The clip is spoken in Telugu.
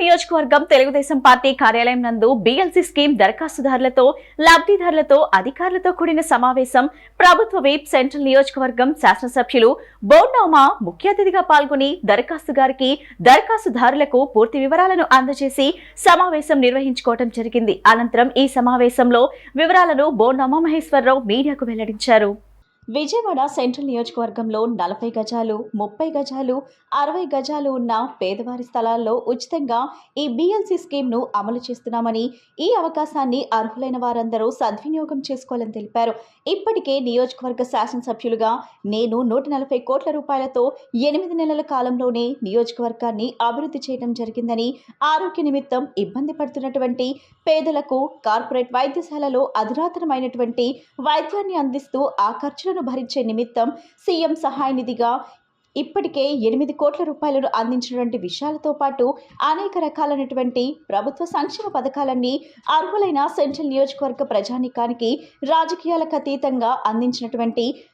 నియోజకవర్గం తెలుగుదేశం పార్టీ కార్యాలయం నందు బీఎల్సీ స్కీమ్ దరఖాస్తుదారులతో లబ్ధిదారులతో అధికారులతో కూడిన సమావేశం ప్రభుత్వ వీప్ సెంట్రల్ నియోజకవర్గం శాసనసభ్యులు బోండౌమా ముఖ్య అతిథిగా పాల్గొని దరఖాస్తుదారులకు పూర్తి వివరాలను అందజేసి సమావేశం నిర్వహించుకోవడం జరిగింది. అనంతరం ఈ సమావేశంలో వివరాలను బోండౌమా మహేశ్వరరావు మీడియాకు వెల్లడించారు. విజయవాడ సెంట్రల్ నియోజకవర్గంలో 40 గజాలు, 30 గజాలు, 60 గజాలు ఉన్న పేదవారి స్థలాల్లో ఉచితంగా ఈ బీఎల్సీ స్కీమ్ను అమలు చేస్తున్నామని, ఈ అవకాశాన్ని అర్హులైన వారందరూ సద్వినియోగం చేసుకోవాలని తెలిపారు. ఇప్పటికే నియోజకవర్గ శాసనసభ్యులుగా నేను 140 కోట్ల రూపాయలతో 8 నెలల కాలంలోనే నియోజకవర్గాన్ని అభివృద్ధి చేయడం జరిగిందని, ఆరోగ్య నిమిత్తం ఇబ్బంది పడుతున్నటువంటి పేదలకు కార్పొరేట్ వైద్యశాలలో అధునాతనమైనటువంటి వైద్యాన్ని అందిస్తూ ఆ ఖర్చులను భరించే నిమిత్తం సీఎం సహాయ నిధిగా ఇప్పటికే 8 కోట్ల రూపాయలను అందించినటువంటి విషయాలతో పాటు అనేక రకాలైనటువంటి ప్రభుత్వ సంక్షేమ పథకాలన్నీ అర్హులైన సెంట్రల్ నియోజకవర్గ ప్రజానీకానికి రాజకీయాలకు అతీతంగా అందించినటువంటి